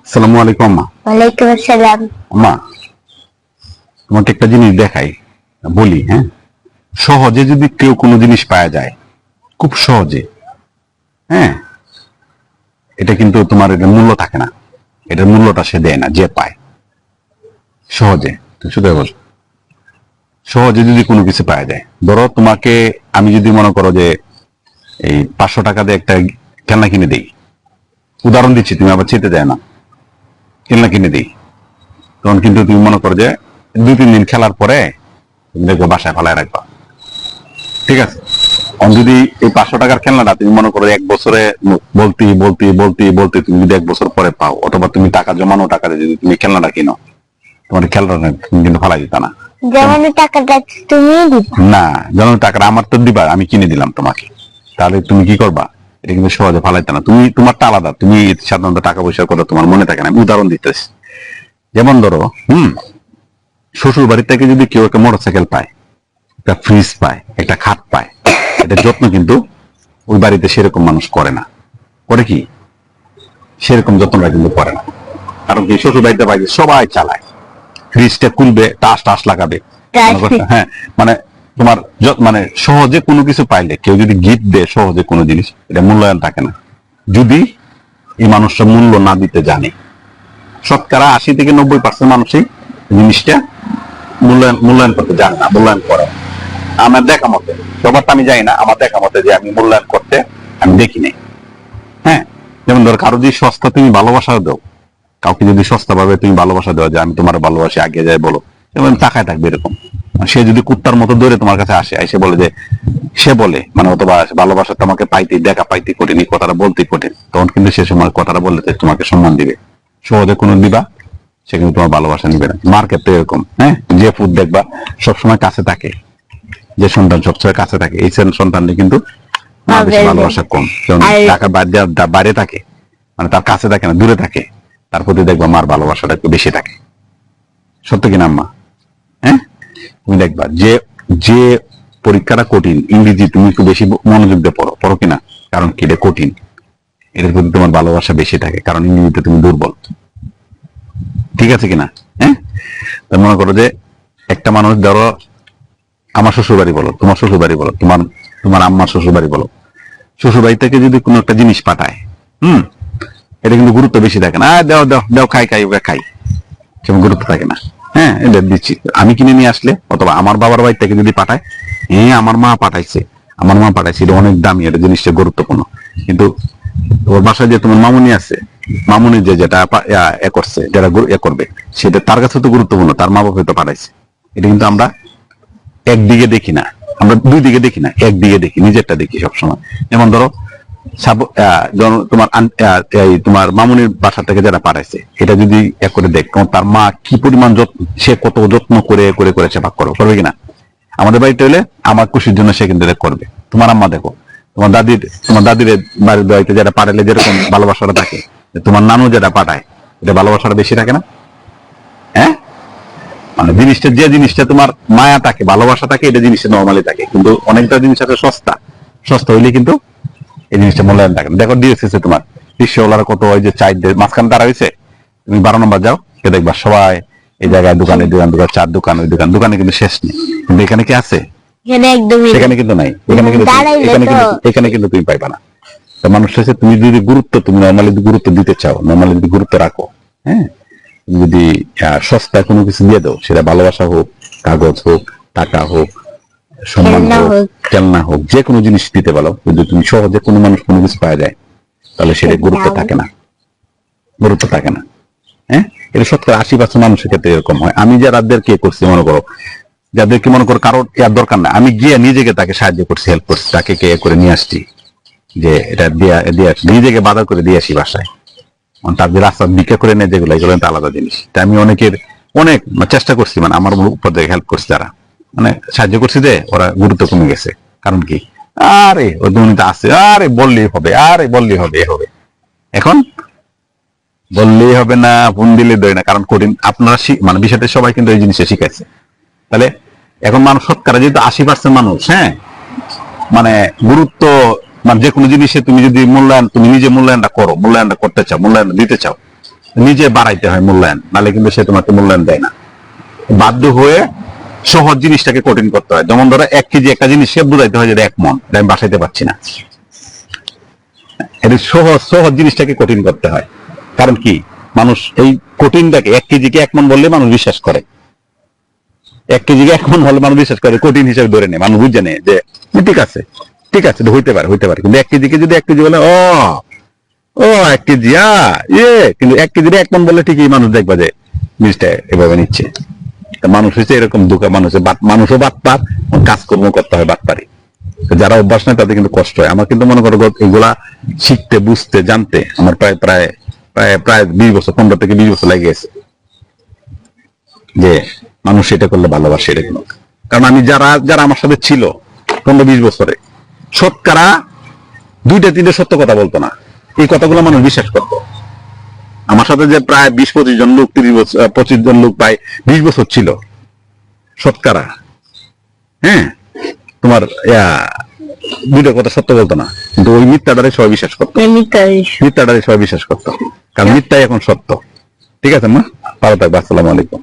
আসসালামু আলাইকুম আম্মা। ওয়ালাইকুম আসসালাম। আম্মা, তোমাকে একটা জিনিস দেখাই, বলি, হ্যাঁ। সহজে যদি কেউ কোনো জিনিস পাওয়া যায়, খুব সহজে, হ্যাঁ, এটা কিন্তু তোমার এটার মূল্য থাকে না। এটার মূল্যটা সে দেয় না, যে পায় সহজে। তুমি শুধু বল, সহজে যদি কোনো কিছু পাওয়া যায়, ধরো তোমাকে আমি যদি মনে করো যে এই 500 টাকা দিয়ে একটা খেলনা কিনে দিই, উদাহরণ দিচ্ছি, তুমি আবার চেতে যায় না, খেলনা কিনে দিই, তখন কিন্তু তুমি মনে করো যে 2-3 দিন খেলার পরে তুমি দেখবে বাসায় ফালায় রাখবা, ঠিক আছে। যদি এই 500 টাকার খেলনাটা তুমি মনে করো 1 বছরে বলতে বলতে বলতে বলতে তুমি যদি 1 বছর পরে পাও, অথবা তুমি টাকা জমানো টাকা দিয়ে যদি তুমি খেলনাটা কিনো, তোমার খেলনাটা তুমি কিন্তু ফালাই দিতা না। যেমন টাকাটা তুমি দিবা না, যেমন টাকাটা আমার তো দিবা, আমি কিনে দিলাম তোমাকে, তাহলে তুমি কি করবা? এটা কিন্তু সহজে ফালাইতে না। তুমি তোমারটা আলাদা, তুমি সাধারণত টাকা পয়সার কথা তোমার মনে থাকে না। আমি উদাহরণ দিতেছি, যেমন ধরো শ্বশুর বাড়ি থেকে যদি কেউ একটা মোটরসাইকেল পায়, একটা ফ্রিজ পায়, একটা খাট পায়, এটা যত্ন কিন্তু ওই বাড়িতে সেরকম মানুষ করে না। করে কি? সেরকম যত্নটা কিন্তু করে না। কারণ কি, শ্বশুর বাড়িতে বাইরে সবাই চালায়, ফ্রিজটা খুলবে, টাস টাস লাগাবে, হ্যাঁ, মানে তোমার মানে সহজে কোনো কিছু পাইলে কেউ যদি গিফট দেয় সহজে কোনো জিনিস, এটা মূল্যায়ন থাকে না, যদি এই মানুষটা মূল্য না দিতে জানে। শতকরা 80-90% মানুষই জিনিসটা মূল্যায়ন করতে জানে না, মূল্যায়ন করে না। আমার দেখা মতে, সবারটা আমি জানি না, আমার দেখা মতে যে আমি মূল্যায়ন করতে আমি দেখি নাই। হ্যাঁ, যেমন ধর কারো যদি সস্তা তুমি ভালোবাসা দাও, কাউকে যদি সস্তা ভাবে তুমি ভালোবাসা দেওয়া, যে আমি তোমার ভালোবাসি, আগে যাই বলো, যেমন তাকায় থাকবে এরকম। সে যদি কুত্তার মতো ধরে তোমার কাছে আসে, এসে বলে যে, সে বলে মানে, অথবা ভালোবাসা তোমাকে পাইতে দেখা পাইতে কঠিনি, কথাটা বলতে কঠিন, তখন কিন্তু সে সময় কথাটা বললে তোমাকে সম্মান দিবে। সহজে কোনো দিবা, সে কিন্তু তোমার ভালোবাসা নিবে না। মার্কেটে এরকম, হ্যাঁ, যে ফুড দেখবা সবসময় কাছে থাকে, যে সন্তান সবসময় কাছে থাকে, এই সন্তানটি কিন্তু ভালোবাসা কম। যেমন ঢাকার বাইরে থাকে, মানে তার কাছে থাকে না, দূরে থাকে, তার প্রতি দেখবা মার ভালোবাসাটা একটু বেশি থাকে। সত্য কিনা আম্মা? হ্যাঁ, তুমি দেখবা যে যে পরীক্ষাটা কঠিন, ইংরেজি তুমি একটু বেশি মনোযোগ দিয়ে পড়ো, পড়ো কিনা, কারণ কি এটা কঠিন, এটার প্রতি তোমার ভালোবাসা বেশি থাকে, কারণ ইংরেজিতে তুমি দুর্বল। ঠিক আছে কিনা? হ্যাঁ, তো মনে করো যে একটা মানুষ, ধরো আমার শ্বশুর বাড়ি বলো, তোমার শ্বশুর বাড়ি বলো, তোমার তোমার আম্মার শ্বশুর বাড়ি বলো, শ্বশুর বাড়ি থেকে যদি কোনো একটা জিনিস পাঠায়, এটা কিন্তু গুরুত্ব বেশি থাকে না। দাও দাও দাও, খাই খাই, ওকে খাই, কেমন গুরুত্ব থাকে না। হ্যাঁ, এটা দিচ্ছি, আমি কিনে নিয়ে আসলে, অথবা আমার বাবার বাড়ি থেকে যদি পাঠায়, হ্যাঁ আমার মা পাঠাইছে, আমার মা পাঠাইছে, এটা অনেক দামি, এটা জিনিসটা গুরুত্বপূর্ণ। কিন্তু ওর বাসায় যে তোমার মামুনি আছে, মামুনি যে যেটা এ করছে, যেটা এ করবে, সেটা তার কাছে তো গুরুত্বপূর্ণ, তার মা বাবা তো পাঠাইছে। এটা কিন্তু আমরা একদিকে দেখি না, আমরা দুই দিকে দেখি না, একদিকে দেখি, নিজেরটা দেখি সবসময়। যেমন ধরো তোমার তোমার মামুনির বাসা থেকে যারা পাঠাইছে, এটা যদি এক করে দেখ, তার মা কি পরিমাণ সে কত যত্ন করে করে করে সেবা করবে কিনা। আমাদের বাড়িতে হলে আমার খুশির জন্য সে কিন্তু করবে। তোমার আম্মা দেখো, তোমার দাদির বাড়িতে যারা পাঠালে যেরকম ভালোবাসাটা থাকে, তোমার নানু যেটা পাঠায়, এটা ভালোবাসাটা বেশি থাকে না? হ্যাঁ, মানে জিনিসটা, যে জিনিসটা তোমার মায়া থাকে, ভালোবাসা থাকে, এটা জিনিসটা নর্মালি থাকে, কিন্তু অনেকটা জিনিস আছে সস্তা, সস্তা হইলে কিন্তু এই জিনিসটা মূল্যায়ন থাকে না। দেখো ডিএসসি তোমার রিক্সাওয়ালারা কত, ওই যে চায়ের মাঝখানে দাঁড়া হয়েছে, তুমি 12 নম্বর যাও, কে দেখবা সবাই এই জায়গায় দোকানে দোকান দোকান, চার দোকান, ওই দোকান, দোকানে কিন্তু শেষ নেই। কিন্তু এখানে কি আছে? এখানে কিন্তু নাই, এখানে কিন্তু তুমি পাইবা না। তো মানুষ হচ্ছে, তুমি যদি তুমি নর্মালি গুরুত্ব দিতে চাও, নর্মালি যদি গুরুত্ব রাখো, হ্যাঁ, যদি সস্তায় কোনো কিছু দিয়ে দাও, সেটা ভালোবাসা হোক, কাগজ হোক, টাকা হোক, সম্মান হোক, খেলনা হোক, যে কোনো জিনিস দিতে পারো, যদি তুমি সহজে কোনো মানুষ কোনো কিছু পাওয়া যায়, তাহলে সেটা গুরুত্ব থাকে না, গুরুত্ব থাকে না। হ্যাঁ, এটা 80% মানুষের ক্ষেত্রে এরকম হয়। আমি যাদেরকে করছি, মনে করো যাদেরকে মনে করো কারোর ইয়ার দরকার না, আমি গিয়ে নিজেকে তাকে সাহায্য করছি, হেল্প করছি, তাকে কে করে নিয়ে আসছি, যে এটা দিয়ে আসছি, নিজেকে বাধা করে দিয়ে আসি বাসায়। তার যে রাস্তা ভিক্ষা করে নেয় যেগুলো, এগুলো তো আলাদা জিনিস। আমি অনেক চেষ্টা করছি, মানে আমার উপর থেকে হেল্প করছি, তারা মানে সাহায্য করছি, যে ওরা গুরুত্ব কমে গেছে। কারণ কি, আরে ওই দুর্নীতি আছে, আরে বললেই হবে, আরে বললেই হবে, এ হবে। এখন বললেই হবে না, ফোন দিলে দেয় না, কারণ কঠিন। আপনারা মানে বিষয়টা সবাই কিন্তু এই জিনিসটা শিখাইছে। তাহলে এখন মানুষ শতকরা যেহেতু 80% মানুষ, হ্যাঁ, মানে গুরুত্ব, মানে যে কোনো জিনিসে তুমি যদি তুমি নিজে মূল্যায়নটা করো, মূল্যায়নটা করতে চাও, মূল্যায়ন দিতে চাও, নিজে বাড়াইতে হয় মূল্যায়ন, নাহলে কিন্তু সে তোমাকে মূল্যায়ন দেয় না। বাধ্য হয়ে সহজ জিনিসটাকে কঠিন করতে হয়। যেমন ধরো 1 কেজি একটা জিনিস সে বুঝাইতে হয় যে 1 মণ, এটা আমি বাসাইতে পারছি না। এটা সহজ সহজ জিনিসটাকে কঠিন করতে হয়। কারণ কি, মানুষ এই কঠিনটাকে 1 কেজিকে 1 মণ বললে মানুষ বিশ্বাস করে। 1 কেজিকে 1 মণ হলে মানুষ বিশ্বাস করে, কঠিন হিসেবে ধরে নেয়, মানুষ বুঝে নেয় যে ঠিক আছে ঠিক আছে, হইতে পারে হইতে পারে। কিন্তু 1 কেজিকে যদি 1 কেজি বলে ও ও 1 কেজি কিন্তু 1 কেজির 1 মণ বললে ঠিকই মানুষ দেখবা যে জিনিসটা এভাবে নিচ্ছে। তা মানুষ হচ্ছে এরকম দুঃখা, মানুষও বাটপার, কাজকর্ম করতে হয় বাটপারি। যারা অভ্যাস নেই তাদের কিন্তু কষ্ট হয়। আমার কিন্তু মনে করো এগুলা শিখতে, বুঝতে, জানতে আমার প্রায় প্রায় প্রায় প্রায় 20 বছর, 15 থেকে 20 বছর লেগে গেছে, যে মানুষ এটা করলে ভালোবাসে এরকম। কারণ আমি যারা যারা আমার সাথে ছিল 15-20 বছরে, শতকরা 2-3 সত্য কথা বলতো না। এই কথাগুলো মানুষ বিশ্বাস করতো। আমার সাথে যে প্রায় 20-25 জন লোক, 30 বছর 25 জন লোক প্রায় 20 বছর ছিল, শতকরা হ্যাঁ তোমার 2টা কথা সত্য বলতো না, কিন্তু ওই মিথ্যাটারে সবাই বিশ্বাস করতো। মিথ্যাটারে সবাই বিশ্বাস করতো, কারণ মিথ্যাই এখন সত্য। ঠিক আছে মা, ভালো থাকবে, আসসালামু আলাইকুম।